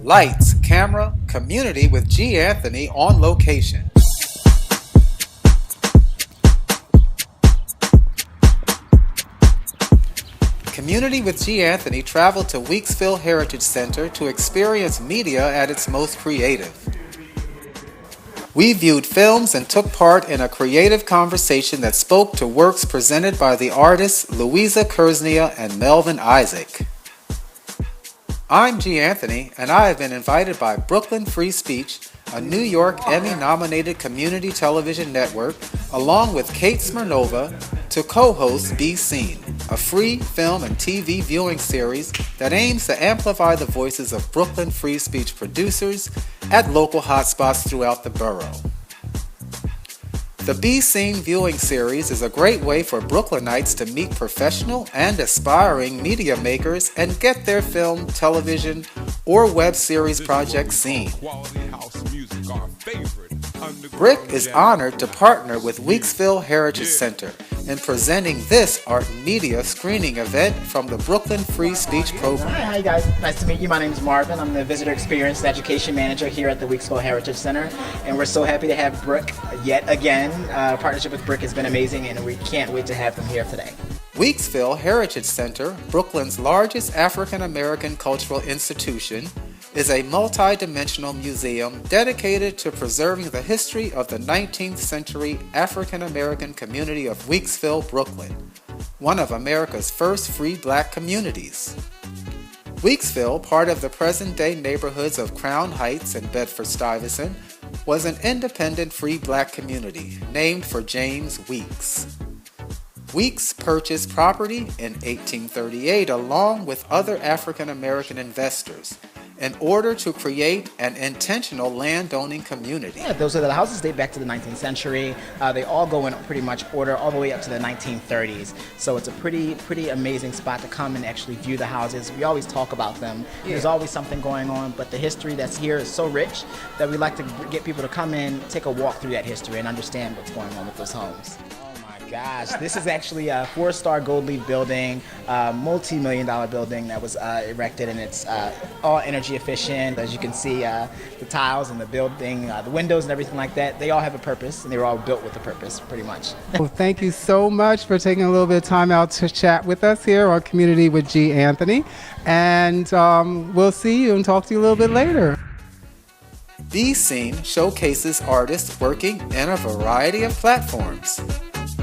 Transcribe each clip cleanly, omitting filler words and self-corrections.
Lights, camera, community with G. Anthony on location. Community with G. Anthony traveled to Weeksville Heritage Center to experience media at its most creative. We viewed films and took part in a creative conversation that spoke to works presented by the artists Louisa Kersnia and Melvin Isaac. I'm G. Anthony, and I have been invited by Brooklyn Free Speech, a New York Emmy-nominated community television network, along with Kate Smirnova, to co-host Be Seen, a free film and TV viewing series that aims to amplify the voices of Brooklyn Free Speech producers at local hotspots throughout the borough. The Be Seen viewing series is a great way for Brooklynites to meet professional and aspiring media makers and get their film, television, or web series projects seen. Brick is honored to partner with Weeksville Heritage Center in presenting this art and media screening event from the Brooklyn Free Speech Program. Hi guys, nice to meet you. My name is Marvin. I'm the Visitor Experience and Education Manager here at the Weeksville Heritage Center, and we're so happy to have Brick yet again. Partnership with Brick has been amazing, and we can't wait to have them here today. Weeksville Heritage Center, Brooklyn's largest African American cultural institution, is a multi-dimensional museum dedicated to preserving the history of the 19th century African American community of Weeksville, Brooklyn, one of America's first free black communities. Weeksville, part of the present-day neighborhoods of Crown Heights and Bedford-Stuyvesant, was an independent free black community named for James Weeks. Weeks purchased property in 1838 along with other African American investors in order to create an intentional landowning community. Yeah, those are the houses date back to the 19th century. They all go in pretty much order all the way up to the 1930s. So it's a pretty amazing spot to come and actually view the houses. We always talk about them. Yeah. There's always something going on, but the history that's here is so rich that we like to get people to come in, take a walk through that history and understand what's going on with those homes. Gosh, this is actually a 4-star gold leaf building, multi-million-dollar building that was erected, and it's all energy efficient. As you can see, the tiles and the building, the windows and everything like that, they all have a purpose, and they were all built with a purpose, pretty much. Well, thank you so much for taking a little bit of time out to chat with us here on Community with G. Anthony, and we'll see you and talk to you a little bit later. Be Seen showcases artists working in a variety of platforms.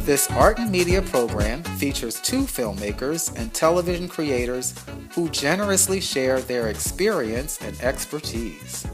This art and media program features 2 filmmakers and television creators who generously share their experience and expertise.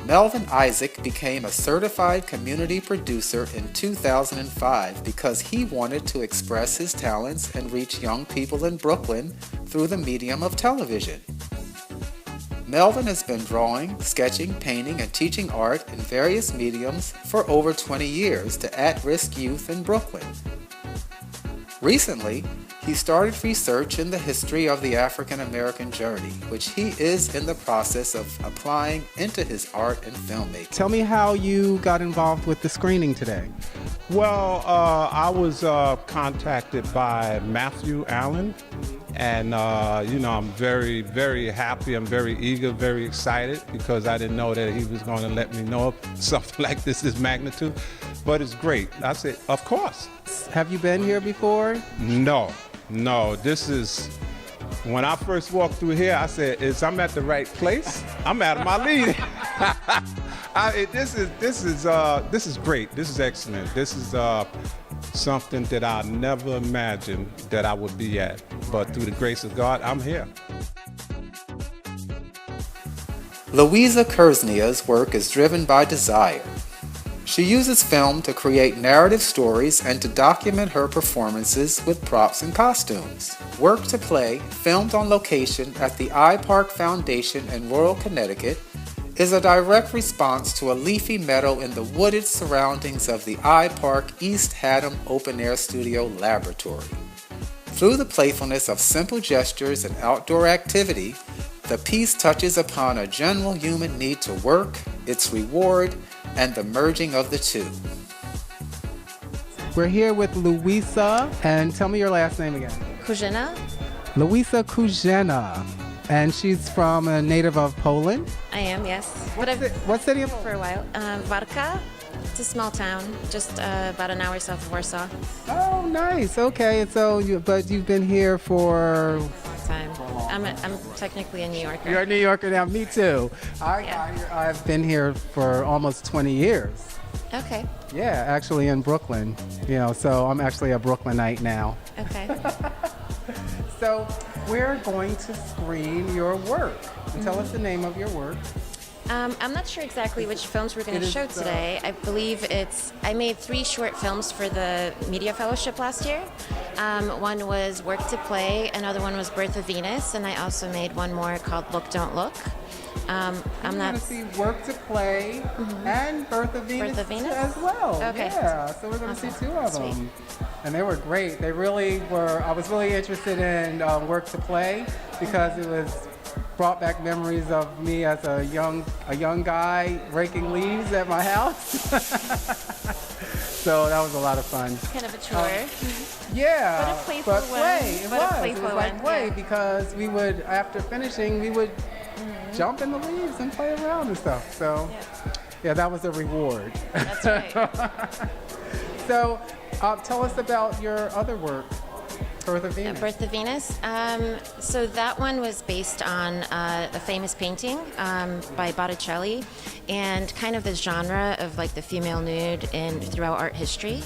Melvin Isaac became a certified community producer in 2005 because he wanted to express his talents and reach young people in Brooklyn through the medium of television. Melvin has been drawing, sketching, painting, and teaching art in various mediums for over 20 years to at-risk youth in Brooklyn. Recently, he started research in the history of the African American journey, which he is in the process of applying into his art and filmmaking. Tell me how you got involved with the screening today. Well, I was contacted by Matthew Allen, and I'm very, very happy. I'm very eager, very excited, because I didn't know that he was going to let me know of something like this magnitude. But it's great. I said, of course. Have you been here before? No. This is, when I first walked through here, I said, I'm at the right place. I'm out of my league. This is great. This is excellent. This is something that I never imagined that I would be at. But through the grace of God, I'm here. Louisa Kersnia's work is driven by desire. She uses film to create narrative stories and to document her performances with props and costumes. Work to Play, filmed on location at the iPark Foundation in Royal, Connecticut, is a direct response to a leafy meadow in the wooded surroundings of the iPark East Haddam Open Air Studio Laboratory. Through the playfulness of simple gestures and outdoor activity, the piece touches upon a general human need to work, its reward, and the merging of the two. We're here with Louisa, and tell me your last name again. Kujena? Louisa Kujena. And she's from a native of Poland. I am, yes. What city? For a while. Warka. It's a small town, just about an hour south of Warsaw. Oh, nice. Okay, so but you've been here for Time. I'm technically a New Yorker. You're a New Yorker now. Me too. I've been here for almost 20 years. Okay. Yeah, actually in Brooklyn. So I'm actually a Brooklynite now. Okay. So we're going to screen your work. Tell us the name of your work. I'm not sure exactly which films we're going to show today. I believe I made 3 short films for the Media Fellowship last year. One was Work to Play, another one was Birth of Venus, and I also made one more called Look, Don't Look. I'm going to see Work to Play and Birth of Venus, as well. Okay. Yeah, so we're going to see 2 of them. And they were great. They really were. I was really interested in Work to Play because it was brought back memories of me as a young guy raking leaves at my house. So that was a lot of fun. Kind of a chore. Yeah, But a playful one. It was like play yeah. because we would, after finishing, we would jump in the leaves and play around and stuff. So yeah, that was a reward. That's right. So tell us about your other work. Birth of Venus. Birth of Venus. So that one was based on a famous painting by Botticelli, and kind of the genre of like the female nude throughout art history.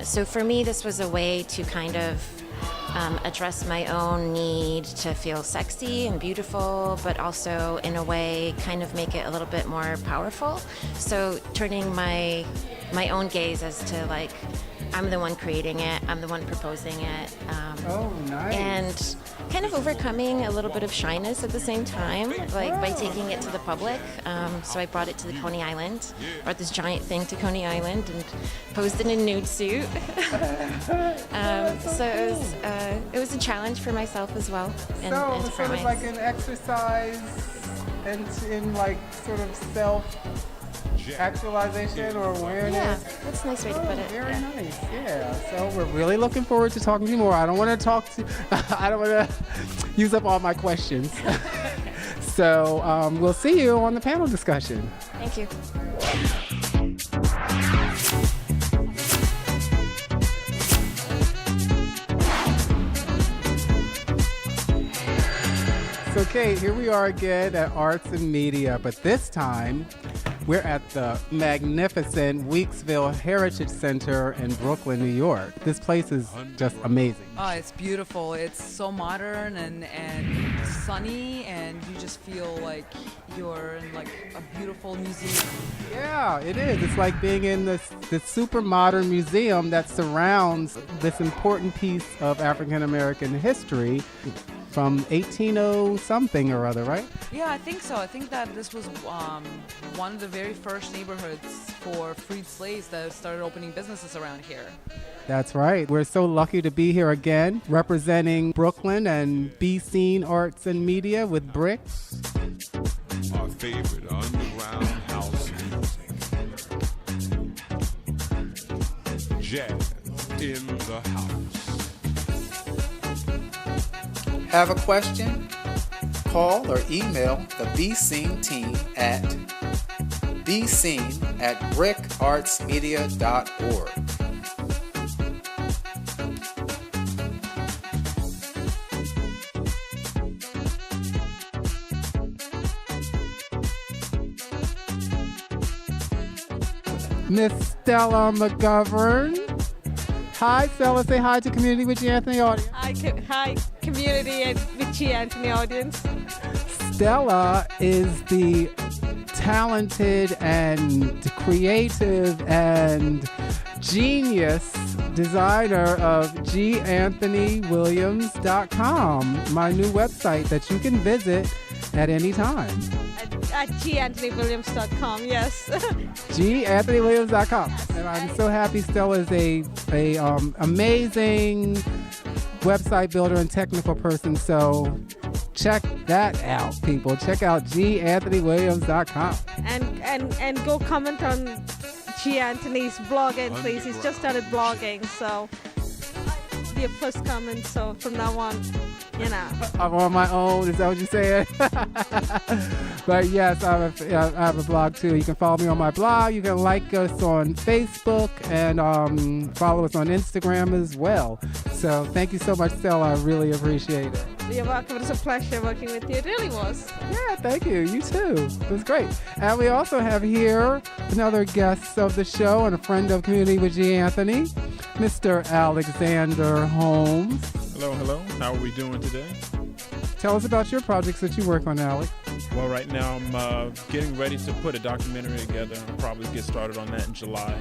So for me, this was a way to kind of address my own need to feel sexy and beautiful, but also in a way kind of make it a little bit more powerful. So turning my own gaze as to like, I'm the one creating it, I'm the one proposing it. Oh, nice. And kind of overcoming a little bit of shyness at the same time, like by taking it to the public. So I brought it to the Coney Island, brought this giant thing to Coney Island and posed in a nude suit. So it was a challenge for myself as well. And So for sort of like an exercise and in like sort of self-actualization or awareness. Yeah, that's a nice way to put it. Very Yeah. nice. Yeah. So we're really looking forward to talking to you more. I don't want to I don't want to use up all my questions. So we'll see you on the panel discussion. Thank you. So Kate, here we are again at Arts and Media, but this time we're at the magnificent Weeksville Heritage Center in Brooklyn, New York. This place is just amazing. Oh, it's beautiful. It's so modern and sunny, and you just feel like you're in like a beautiful museum. Yeah, it is. It's like being in this super modern museum that surrounds this important piece of African American history from 1800 something or other, right? Yeah, I think so. I think that this was one of the very first neighborhoods for freed slaves that started opening businesses around here. That's right. We're so lucky to be here again, representing Brooklyn and Be Seen Arts and Media with Brick. Our favorite underground house music. Jazz in the house. Have a question? Call or email the Be Seen team at beseen@brickartsmedia.org. Miss Stella McGovern. Hi, Stella. Say hi to Community with G. Anthony audience. Hi, community and with G. Anthony audience. Stella is the talented and creative and genius designer of ganthonywilliams.com, my new website that you can visit at any time. At ganthonywilliams.com, yes. ganthonywilliams.com. And I'm so happy Stella is a amazing website builder and technical person. So check that out, people. Check out ganthonywilliams.com. And go comment on G. Anthony's blog entries. He's just started blogging, so be a first comment. So from now on. you know. I'm on my own. Is that what you're saying? But yes, I have a blog too. You can follow me on my blog. You can like us on Facebook and follow us on Instagram as well. So thank you so much, Stella. I really appreciate it. You're welcome. It was a pleasure working with you. It really was. Yeah, thank you. You too. It was great. And we also have here another guest of the show and a friend of Community with G. Anthony, Mr. Alexander Holmes. Hello, hello. How are we doing today? Tell us about your projects that you work on, Alex. Well, right now I'm getting ready to put a documentary together. I'll probably get started on that in July.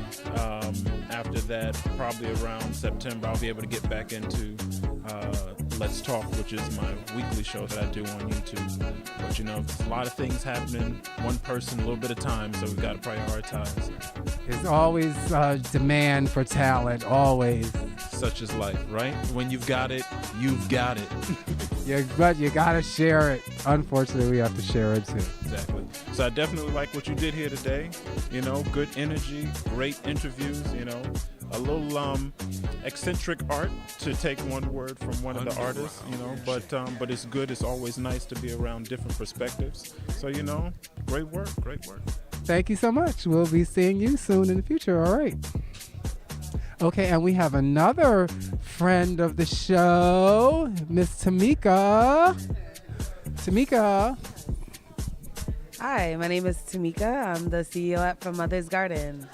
After that, probably around September, I'll be able to get back into Let's Talk, which is my weekly show that I do on YouTube. But you know, there's a lot of things happening, one person, a little bit of time, so we've got to prioritize. There's always demand for talent, always. Such is life, right? When you've got it, you've got it. Yeah, but you gotta share it. Unfortunately, we have to share it too. Exactly. So I definitely like what you did here today. You know, good energy, great interviews, you know, a little eccentric art, to take one word from one of the artists, you know, but it's good. It's always nice to be around different perspectives. So, you know, great work, great work. Thank you so much. We'll be seeing you soon in the future. All right. Okay, and we have another friend of the show, Miss Tamika. Tamika. Hi, my name is Tamika. I'm the CEO at From Mother's Garden.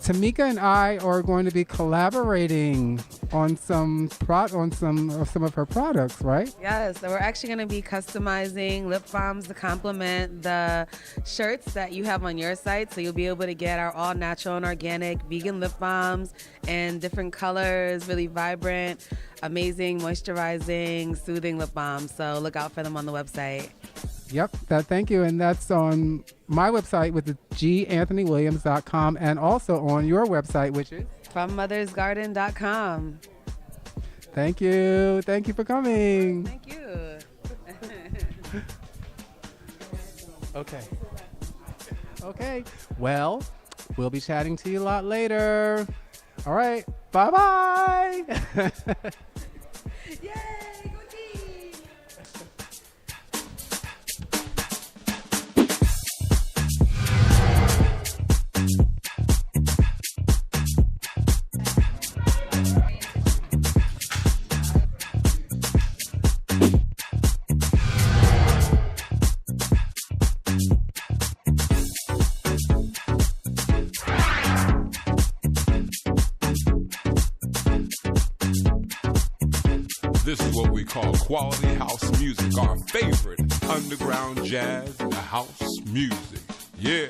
Tamika and I are going to be collaborating on some of her products, right? Yes, so we're actually going to be customizing lip balms to complement the shirts that you have on your site. So you'll be able to get our all natural and organic vegan lip balms in different colors, really vibrant, amazing, moisturizing, soothing lip balms. So look out for them on the website. Yep, thank you. And that's on my website with the ganthonywilliams.com and also on your website, which is FromMothersGarden.com. Thank you. Thank you for coming. Thank you. Okay. Well, we'll be chatting to you a lot later. All right. Bye-bye. Yay, go team! This is what we call quality house music, our favorite underground jazz and house music. Yeah.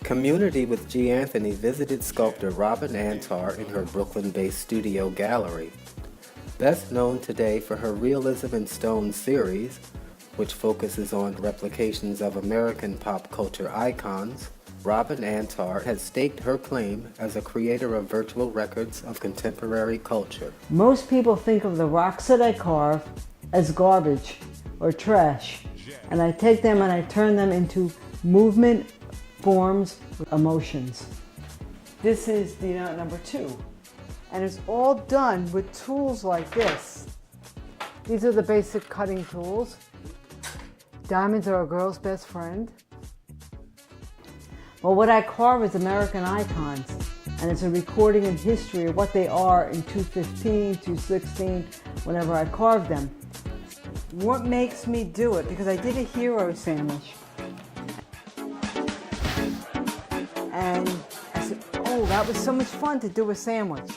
Community with G. Anthony visited sculptor Robin Antar in her Brooklyn-based studio gallery. Best known today for her Realism in Stone series, which focuses on replications of American pop culture icons, Robin Antar has staked her claim as a creator of virtual records of contemporary culture. Most people think of the rocks that I carve as garbage or trash, and I take them and I turn them into movement, forms, emotions. This is the unit number 2, and it's all done with tools like this. These are the basic cutting tools. Diamonds are a girl's best friend. Well, what I carve is American icons, and it's a recording in history of what they are in 215, 216, whenever I carved them. What makes me do it? Because I did a hero sandwich. And I said, oh, that was so much fun to do a sandwich.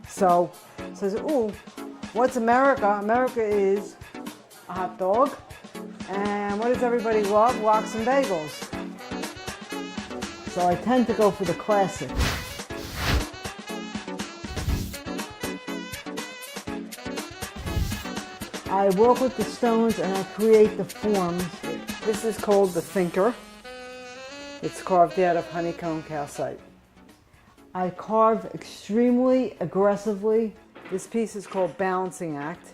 So I says, oh, what's America? America is a hot dog. And what does everybody love? Lox and bagels. So I tend to go for the classic. I work with the stones and I create the forms. This is called the thinker. It's carved out of honeycomb calcite. I carve extremely aggressively. This piece is called Balancing Act.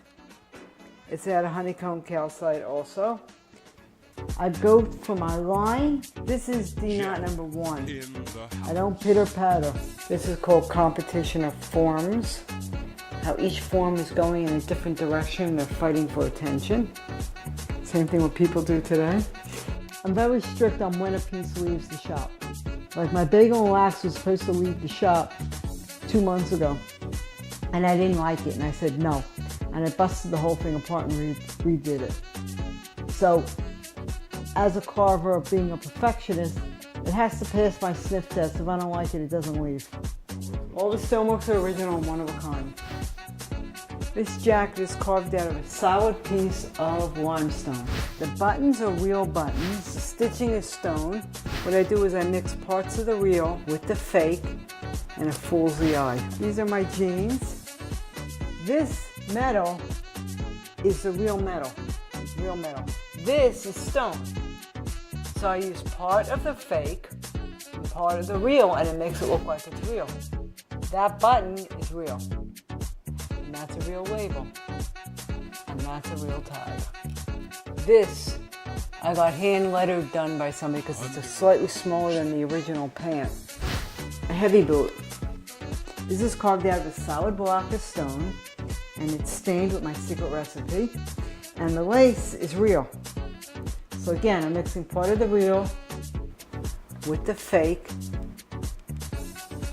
It's out of honeycomb calcite also. I go for my line. This is D knot number 1. I don't pitter patter. This is called competition of forms. How each form is going in a different direction. They're fighting for attention. Same thing what people do today. I'm very strict on when a piece leaves the shop. Like my bagel and wax was supposed to leave the shop 2 months ago. And I didn't like it, and I said no. And I busted the whole thing apart and redid it. So, as a carver, being a perfectionist, it has to pass my sniff test. If I don't like it, it doesn't leave. All the stoneworks are original and one of a kind. This jacket is carved out of a solid piece of limestone. The buttons are real buttons. The stitching is stone. What I do is I mix parts of the real with the fake, and it fools the eye. These are my jeans. This metal is the real metal. Real metal. This is stone. So I use part of the fake and part of the real, and it makes it look like it's real. That button is real. And that's a real label. And that's a real tag. This, I got hand lettered done by somebody because it's slightly smaller than the original pant. A heavy boot. This is carved out of a solid block of stone, and it's stained with my secret recipe. And the lace is real. So again, I'm mixing part of the real with the fake,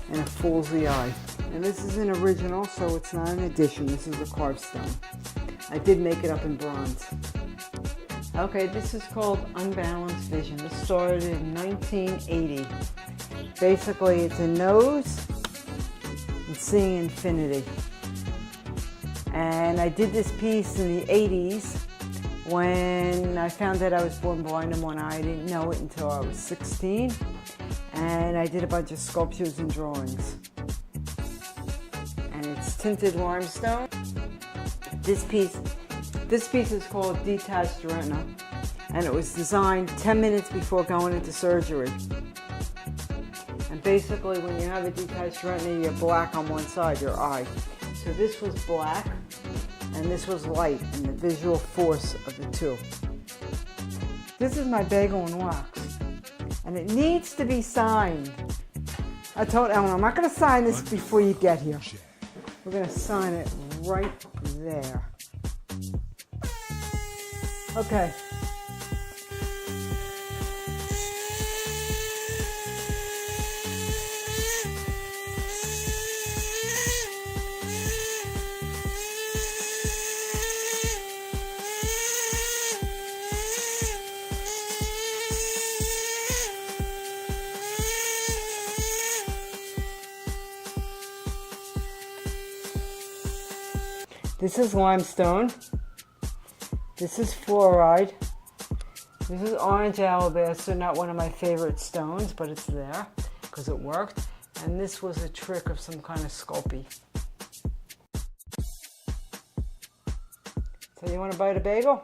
and it fools the eye. And this is an original, so it's not an addition. This is a carved stone. I did make it up in bronze. Okay, this is called Unbalanced Vision. This started in 1980. Basically, it's a nose and seeing infinity. And I did this piece in the 80s when I found that I was born blind in one eye. I didn't know it until I was 16. And I did a bunch of sculptures and drawings. And it's tinted limestone. This piece is called Detached Retina. And it was designed 10 minutes before going into surgery. And basically when you have a detached retina, you're black on one side, your eye. So this was black, and this was light, and the visual force of the two. This is my bagel and wax, and it needs to be signed. I told Ellen, I'm not going to sign this before you get here. We're going to sign it right there. Okay. This is limestone. This is fluoride. This is orange alabaster, not one of my favorite stones, but it's there because it worked. And this was a trick of some kind of Sculpey. So you want to bite a bagel?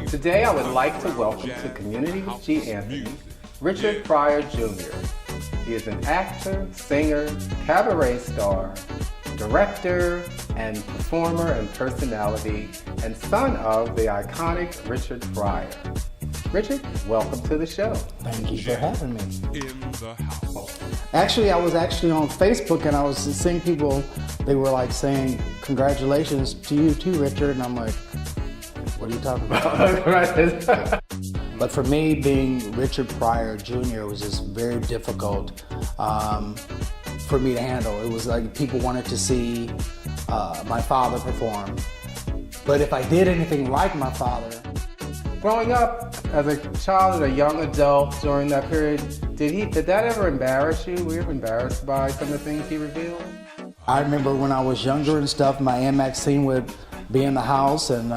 Today I would like to welcome to Community with G. Anthony, Richard Pryor Jr. He is an actor, singer, cabaret star, director, and performer and personality, and son of the iconic Richard Pryor. Richard, welcome to the show. Thank you for having me. Actually, I was on Facebook and I was seeing people they were like saying, congratulations to you too, Richard. And I'm like, what are you talking about? But for me, being Richard Pryor Jr. was just very difficult for me to handle. It was like people wanted to see my father perform. But if I did anything like my father. Growing up as a child and a young adult during that period, did that ever embarrass you? Were you ever embarrassed by some of the things he revealed? I remember when I was younger and stuff, my Aunt Maxine would be in the house and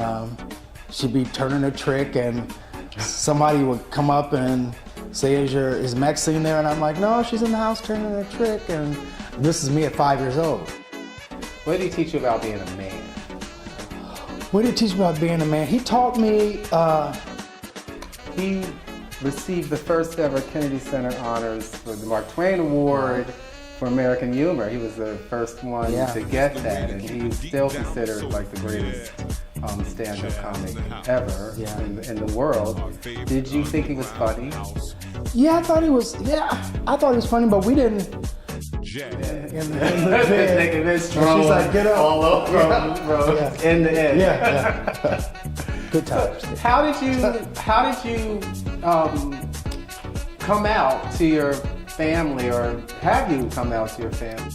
she'd be turning a trick and somebody would come up and say, is Maxine there? And I'm like, no, she's in the house turning a trick. And this is me at 5 years old. What did he teach you about being a man? What did he teach me about being a man? He taught me... He received the first ever Kennedy Center honors for the Mark Twain Award for American humor. He was the first one to get that, and he's still considered like the greatest stand-up comic ever in the world. Did you think he was funny? Yeah, I thought he was. Yeah, I thought he was funny, but we didn't. In the bed, she's like, get up. All over from end to end. Yeah. Good times. So how did you come out to your family, or have you come out to your family?